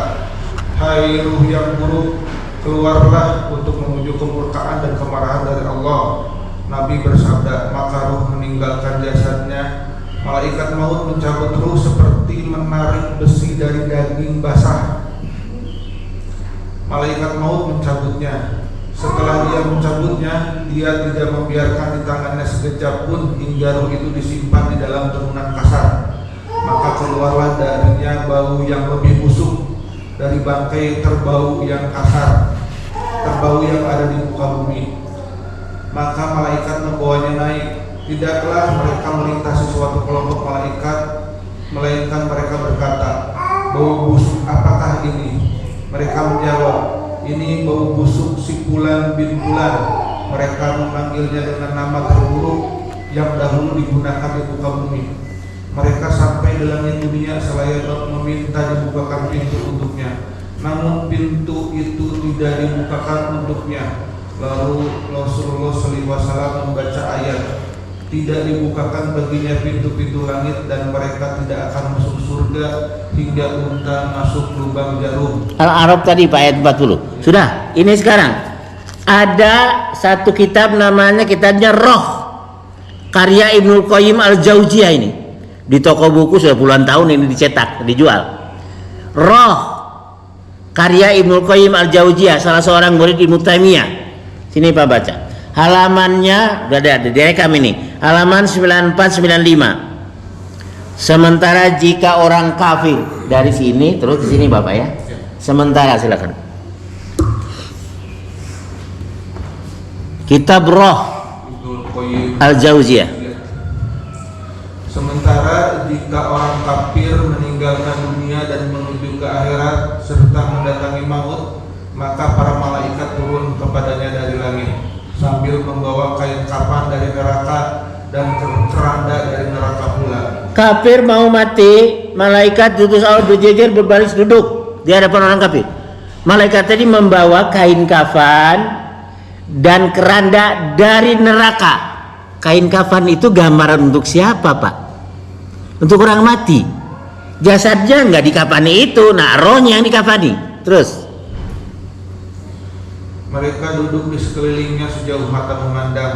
Speaker 1: hai ruh yang buruk, keluarlah untuk menuju kemurkaan dan kemarahan dari Allah. Nabi bersabda, maka ruh meninggalkan jasadnya. Malaikat maut mencabut ruh seperti menarik besi dari daging basah. Malaikat maut mencabutnya. Setelah dia mencabutnya, dia tidak membiarkan di tangannya sekejap pun hingga ruh itu disimpan di dalam tenunan kasar. Maka keluarlah darinya bau yang lebih busuk dari bangkai terbau yang kasar, terbau yang ada di muka bumi. Maka malaikat membawanya naik. Tidaklah mereka melintasi suatu kelompok malaikat, melainkan mereka berkata, bau busuk apakah ini? Mereka menjawab, ini bau busuk si Fulan bin Fulan. Mereka memanggilnya dengan nama terburuk yang dahulu digunakan di muka bumi. Mereka sampai di langit dunia selaya meminta dibukakan pintu untuknya, namun pintu itu tidak dibukakan untuknya. Lalu Rasulullah SAW membaca ayat, tidak dibukakan baginya pintu-pintu langit dan mereka tidak akan masuk surga hingga unta masuk lubang jarum.
Speaker 2: Al-A'raf tadi Pak ayat 40. Sudah, ini sekarang ada satu kitab namanya kitabnya Roh, karya Ibnul Qayyim Al-Jauziyah. Ini di toko buku sudah puluhan tahun ini dicetak, dijual. Roh, karya Ibnul Qayyim Al-Jauziyah, salah seorang murid Ibnu Taimiyah. Sini Pak baca. Halamannya udah ada direkam ini. Halaman 9495. Sementara jika orang kafir dari sini terus di sini Bapak ya. Sementara silakan. Kitab Roh
Speaker 1: Ibnul Qayyim
Speaker 2: Al-Jauziyah.
Speaker 1: Sementara jika orang kafir meninggalkan dunia dan menuju ke akhirat serta mendatangi maut, maka para malaikat turun kepadanya dari langit sambil membawa kain kafan dari neraka dan keranda dari neraka pula.
Speaker 2: Kafir mau mati, malaikat duduk Allah berjejer berbaris duduk di hadapan orang kafir. Malaikat tadi membawa kain kafan dan keranda dari neraka. Kain kafan itu gambaran untuk siapa, Pak? Untuk orang mati. Jasadnya nggak dikafani itu, nah rohnya yang dikafani. Terus
Speaker 1: Mereka duduk di sekelilingnya sejauh mata memandang.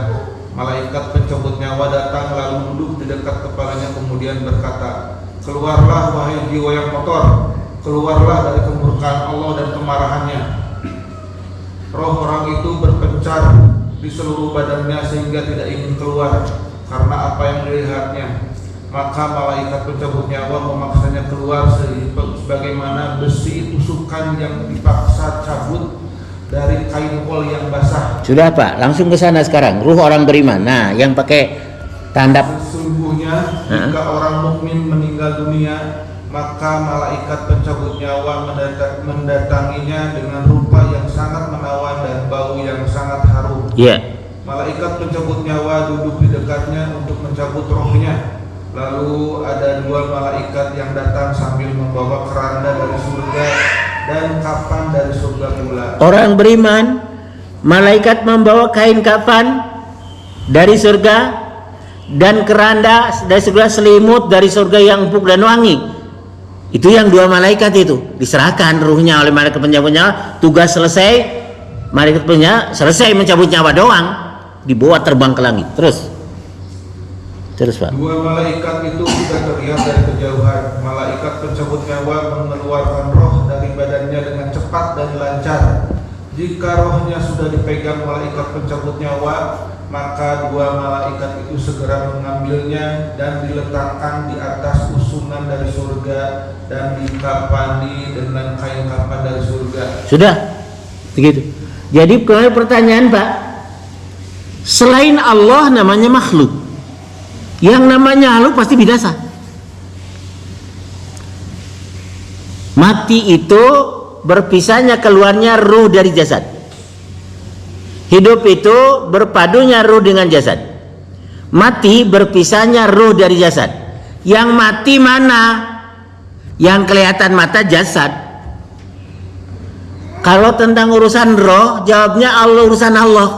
Speaker 1: Malaikat pencabut nyawa datang lalu duduk di dekat kepalanya kemudian berkata, "Keluarlah wahai jiwa yang kotor, keluarlah dari kemurkaan Allah dan kemarahannya." Roh orang itu berpencar di seluruh badannya sehingga tidak ingin keluar karena apa yang dilihatnya. Maka malaikat pencabut nyawa memaksanya keluar sebagaimana besi tusukan yang dipaksa cabut dari kain wol yang basah.
Speaker 2: sudah, Pak, langsung ke sana sekarang. Ruh orang beriman. Nah, yang pakai tanda.
Speaker 1: Sesungguhnya jika orang mukmin meninggal dunia, maka malaikat pencabut nyawa mendatanginya dengan rupa yang sangat menawan dan bau yang sangat harum.
Speaker 2: Iya.
Speaker 1: Malaikat pencabut nyawa duduk di dekatnya untuk mencabut rohnya. Lalu ada dua malaikat yang datang sambil membawa keranda dari surga dan kafan dari surga pula.
Speaker 2: Orang beriman, malaikat membawa kain kafan dari surga dan keranda dari surga, selimut dari surga yang empuk dan wangi. Itu yang dua malaikat itu diserahkan ruhnya oleh malaikat pencabut nyawa. Tugas selesai, malaikat punya selesai mencabut nyawa doang, dibawa terbang ke langit. Terus Pak.
Speaker 1: Dua malaikat itu sudah terlihat dari kejauhan. Malaikat pencabut nyawa mengeluarkan roh dari badannya dengan cepat dan lancar. Jika rohnya sudah dipegang malaikat pencabut nyawa, maka dua malaikat itu segera mengambilnya dan diletakkan di atas usungan dari surga dan dikafani dengan kain kafan dari surga.
Speaker 2: Sudah, begitu. Jadi kalau pertanyaan, Pak, selain Allah namanya makhluk. Yang namanya makhluk pasti binasa. Mati itu berpisahnya keluarnya ruh dari jasad. Hidup itu berpadunya ruh dengan jasad. Mati berpisahnya ruh dari jasad. Yang mati mana? Yang kelihatan mata jasad. Kalau tentang urusan roh, jawabnya Allah, urusan Allah.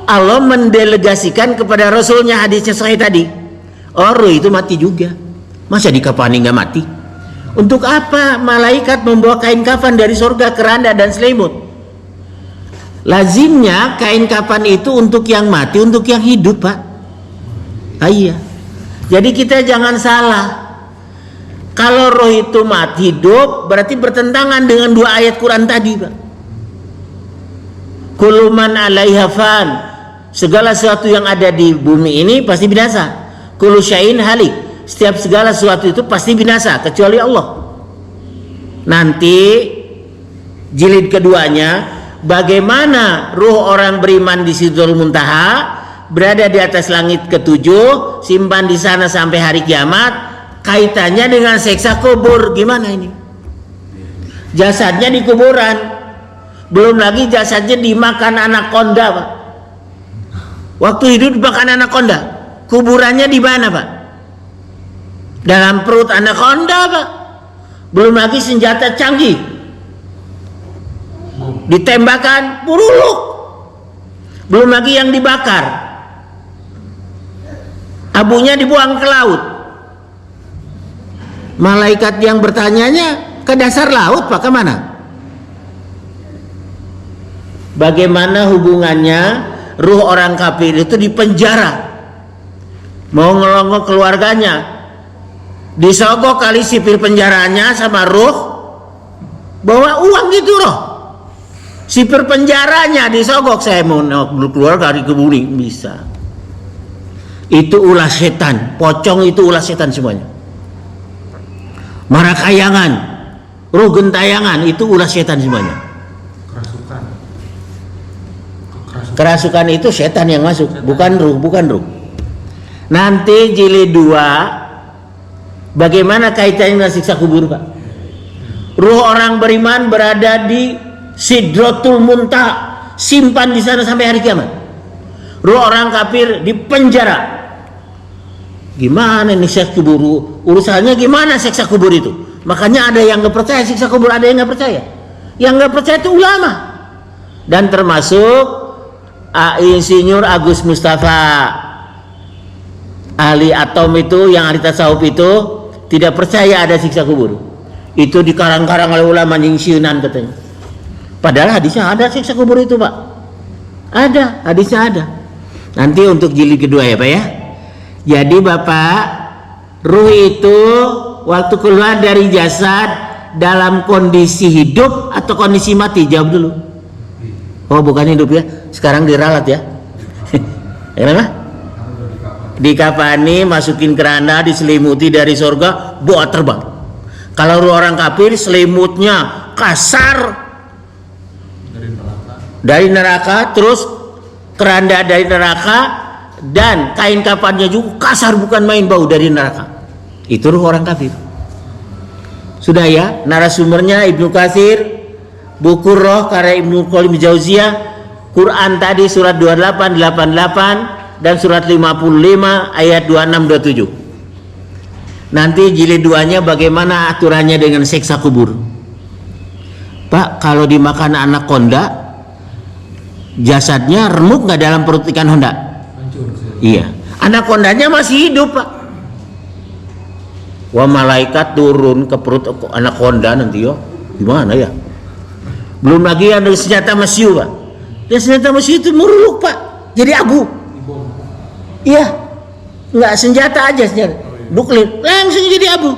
Speaker 2: Allah mendelegasikan kepada Rasulnya, hadisnya sahih tadi. Oh, roh itu mati juga. Masa dikafani nggak mati? Untuk apa malaikat membawa kain kafan dari surga, keranda dan selimut? Lazimnya kain kafan itu untuk yang mati, untuk yang hidup, Pak. Iya. Jadi kita jangan salah. Kalau roh itu mati hidup, berarti bertentangan dengan dua ayat Quran tadi, Pak. Kullu man 'alaiha fan. Segala sesuatu yang ada di bumi ini pasti binasa. Kullu syai'in halik. Setiap segala sesuatu itu pasti binasa kecuali Allah. Nanti jilid keduanya, bagaimana ruh orang beriman di Sidratul Muntaha berada di atas langit ketujuh, simpan di sana sampai hari kiamat, kaitannya dengan siksa kubur gimana ini? Jasadnya di kuburan, belum lagi jasadnya dimakan anakonda, Pak. Waktu hidup dimakan anakonda, kuburannya di mana, Pak? Dalam perut anakonda, Pak. Belum lagi senjata canggih, ditembakkan puruluk, belum lagi yang dibakar, abunya dibuang ke laut. Malaikat yang bertanyanya ke dasar laut, Pak, kemana? Bagaimana hubungannya ruh orang kafir itu di penjara, mau ngelongok keluarganya, disogok kali sipir penjaranya sama ruh, bawa uang gitu roh. Sipir penjaranya disogok, saya mau keluar dari kebun, bisa. Itu ulah setan, pocong itu ulah setan semuanya. Marakayangan, ruh gentayangan itu ulah setan semuanya.
Speaker 1: Kerasukan
Speaker 2: Kerasukan itu setan yang masuk, bukan ruh. Nanti jilid 2, bagaimana kaitannya dengan siksa kubur, Pak? Ruh orang beriman berada di Sidratul Muntaha, simpan di sana sampai hari kiamat. Ruh orang kafir di penjara. Gimana nih siksa kubur? Urusannya gimana siksa kubur itu? Makanya ada yang nggak percaya siksa kubur, ada yang nggak percaya. Yang nggak percaya itu ulama. Dan termasuk Insinyur Agus Mustafa, ahli atom itu, yang ahli tasawuf itu, tidak percaya ada siksa kubur. Itu dikarang-karang oleh ulama nyingsiunan katanya. Padahal hadisnya ada siksa kubur itu, Pak. Ada, hadisnya ada. Nanti untuk jilid kedua ya, Pak ya. Jadi Bapak, ruh itu waktu keluar dari jasad dalam kondisi hidup atau kondisi mati? Jawab dulu. Oh, bukan hidup ya. Sekarang diralat ya. Kenapa? Dikafani, masukin keranda, diselimuti dari surga, bawa terbang. Kalau ruh orang kafir selimutnya kasar dari neraka, terus keranda dari neraka, dan kain kafannya juga kasar, bukan main, bau dari neraka. Itu ruh orang kafir. Sudah ya, narasumbernya Ibnu Katsir, buku Roh karya Ibnu Qayyim Jauziyah, Quran tadi surat 28, 88 dan surat 55 ayat 26, 27. Nanti jilid 2-nya bagaimana aturannya dengan siksa kubur. Pak, kalau dimakan anakonda, jasadnya remuk nggak dalam perut ikan honda? Iya, anakondanya masih hidup, Pak. Wah, malaikat turun ke perut anakonda nanti yo, gimana ya? Belum lagi ada senjata mesiu, Pak. Dan senjata mesiu itu muruk, Pak, jadi abu. Iya, nggak senjata aja, senjata nuklir langsung jadi abu.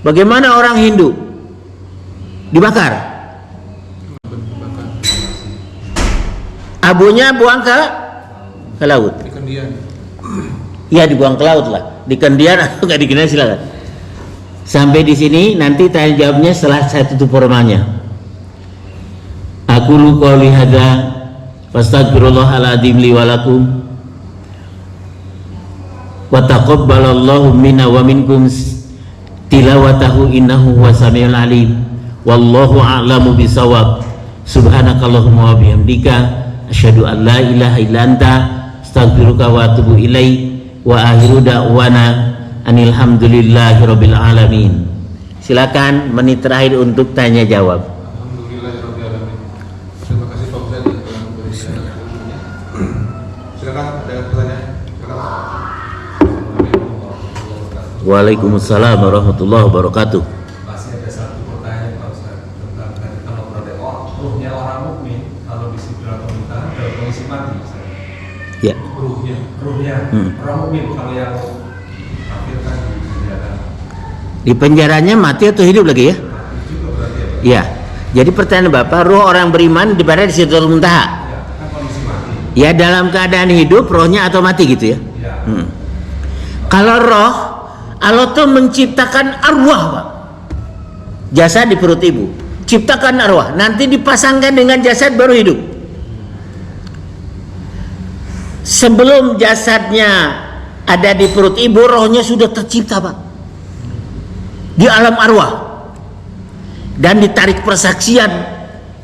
Speaker 2: Bagaimana orang Hindu dibakar? Abunya buang ke laut. Iya, dibuang ke laut lah, di kendian atau nggak di kendian silakan. Sampai di sini, nanti tanya jawabnya setelah saya tutup formalnya. Aku qouli hadza fastaghfirullahaladzim li wa lakum wa taqabbalallahu minna wa minkum tilawatahu innahu huwas samiul alim wallahu a'lamu bisawab. Subhanakallahumma wa bihamdika asyhadu an la ilaha illa anta astaghfiruka wa atubu ilaik wa akhiru da'wana anil hamdulillahi rabbil alamin. Silakan menit terakhir untuk tanya jawab.
Speaker 1: Alhamdulillahirabbil alamin. Terima kasih Pak Ustaz telah memberikan ilmunya. Silakan ada pertanyaan.
Speaker 2: Waalaikumsalam warahmatullahi wabarakatuh.
Speaker 5: Masih ada satu pertanyaan Pak Ustaz tentang kalau ruhnya orang mukmin kalau di Sidratul Muntaha dalam kondisi mati, Ustaz.
Speaker 2: Ya.
Speaker 5: Ruhnya orang mukmin, kalau yang kafir kan di penjara.
Speaker 2: Di penjaranya mati atau hidup lagi ya?
Speaker 5: Mati juga berarti ya, Pak?
Speaker 2: Ya. Jadi pertanyaan Bapak, ruh orang beriman di mana di Sidratul Muntaha?
Speaker 5: Ya, kan kondisi mati.
Speaker 2: Ya, dalam keadaan hidup, rohnya atau mati gitu ya?
Speaker 5: Ya.
Speaker 2: Kalau roh, Allah tuh menciptakan arwah, Pak. Jasad di perut ibu, ciptakan arwah, nanti dipasangkan dengan jasad baru hidup. Sebelum jasadnya ada di perut ibu, rohnya sudah tercipta, Pak, di alam arwah, dan ditarik persaksian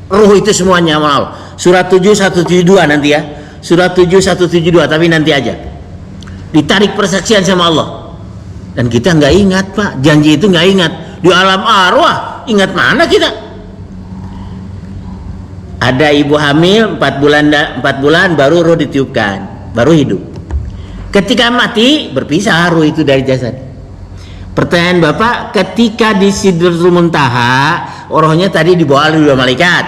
Speaker 2: roh itu semuanya sama Allah. Surat 7 172 nanti ya, surat 7 172, tapi nanti aja ditarik persaksian sama Allah. Dan kita nggak ingat, Pak, janji itu nggak ingat. Di alam arwah ingat mana kita? Ada ibu hamil 4 bulan baru roh ditiupkan, baru hidup. Ketika mati berpisah roh itu dari jasad. Pertanyaan Bapak, ketika di Sidratul Muntaha, rohnya tadi dibawa oleh 2 malaikat,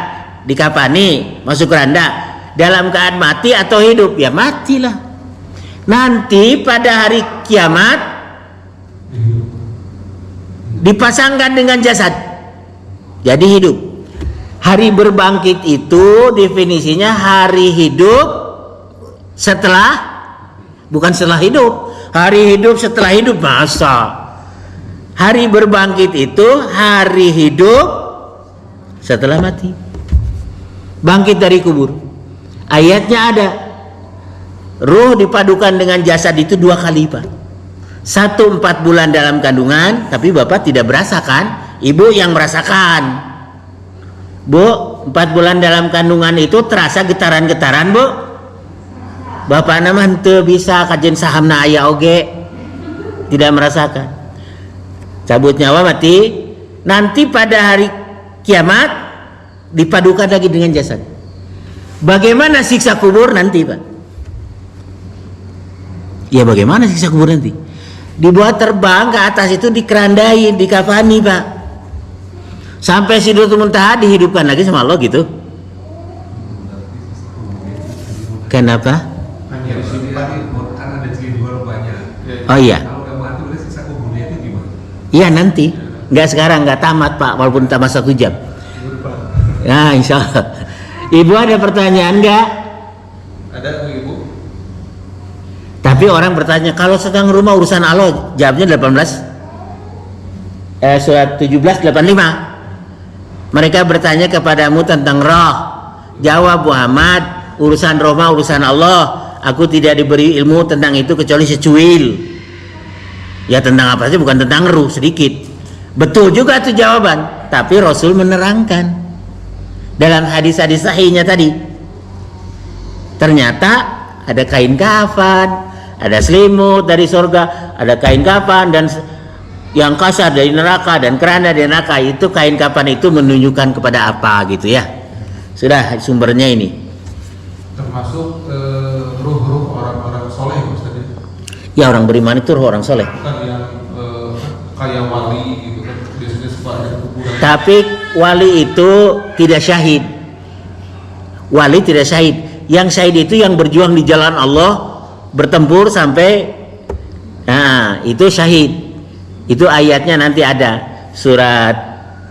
Speaker 2: dikafani, masuk keranda, dalam keadaan mati atau hidup? Ya matilah. Nanti pada hari kiamat dipasangkan dengan jasad, jadi hidup. Hari berbangkit itu definisinya hari hidup setelah, bukan setelah hidup. Hari hidup setelah hidup, masa? Hari berbangkit itu hari hidup setelah mati, bangkit dari kubur. Ayatnya ada. Ruh dipadukan dengan jasad itu 2 kali, Pak. 1 4 bulan dalam kandungan, tapi Bapak tidak merasakan, Ibu yang merasakan. Bu, 4 bulan dalam kandungan itu terasa getaran-getaran, Bu? Bapak nama henteu bisa kajen sahamna aya oge. Tidak merasakan. Cabut nyawa mati. Nanti pada hari kiamat dipadukan lagi dengan jasad. Bagaimana siksa kubur nanti, Pak? Ya bagaimana siksa kubur nanti? Dibuat terbang ke atas itu, dikerandain, dikafani, Pak. Sampai Sidratul Muntaha dihidupkan lagi sama Allah gitu. Kenapa?
Speaker 5: Hanya disimpan kan ada ciri-ciri banyak.
Speaker 2: Oh iya.
Speaker 5: Kalau udah mati berarti siksa kuburnya itu gimana?
Speaker 2: Iya nanti. Nggak sekarang, nggak tamat, Pak, walaupun tamat 1 jam. Nah, insya Allah. Ibu ada pertanyaan nggak?
Speaker 1: Ada Ibu?
Speaker 2: Tapi orang bertanya, kalau sedang rumah urusan Allah, jawabnya 18. Surat 17:85. Mereka bertanya kepadamu tentang roh. Jawab Muhammad, urusan roh mah urusan Allah. Aku tidak diberi ilmu tentang itu kecuali secuil. Ya tentang apa sih, bukan tentang ruh, sedikit. Betul juga itu jawaban, tapi Rasul menerangkan dalam hadis-hadis sahihnya tadi. Ternyata ada kain kafan, ada selimut dari surga, ada kain kafan dan yang kasar dari neraka dan keranda dari neraka. Itu kain kafan itu menunjukkan kepada apa gitu ya. Sudah sumbernya ini.
Speaker 1: Termasuk ruh-ruh orang-orang soleh, Ustaz.
Speaker 2: Ya orang beriman itu ruh orang soleh.
Speaker 1: Bukan yang kayak wali gitu kan, biasanya suka ada kuburan.
Speaker 2: Tapi wali itu tidak syahid. Wali tidak syahid. Yang syahid itu yang berjuang di jalan Allah, bertempur sampai, nah itu syahid. Itu ayatnya nanti ada surat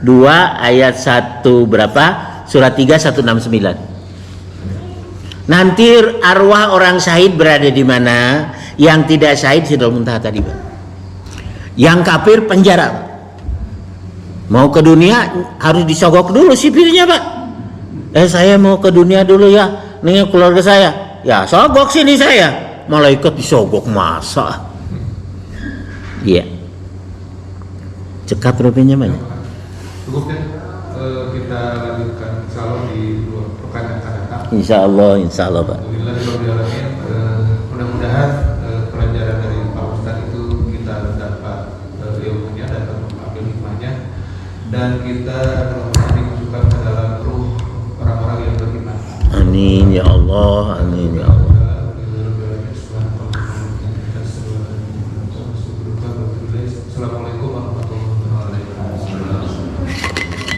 Speaker 2: 2 ayat 1 berapa? Surat 3 169. Nanti arwah orang syahid berada di mana? Yang tidak syahid Sidratul Muntaha tadi, Pak. Yang kafir penjara. Mau ke dunia harus disogok dulu sipirnya, Pak. Saya mau ke dunia dulu ya. Nih keluarga saya. Ya sogok sini saya. Malaikat disogok masa. Iya. Cekap rupanya mana?
Speaker 1: Cukup ya, kita lanjutkan insyaallah di pekan yang akan datang.
Speaker 2: Insyaallah, Pak.
Speaker 1: Alhamdulillahirobbilalamin. Mudah-mudahan pelajaran dari Pak Ustadz itu kita dapat ilmunya, dapat mengambil hikmahnya, dan kita dimasukkan ke dalam ruh orang-orang yang beriman.
Speaker 2: Amin ya Allah, amin ya Allah.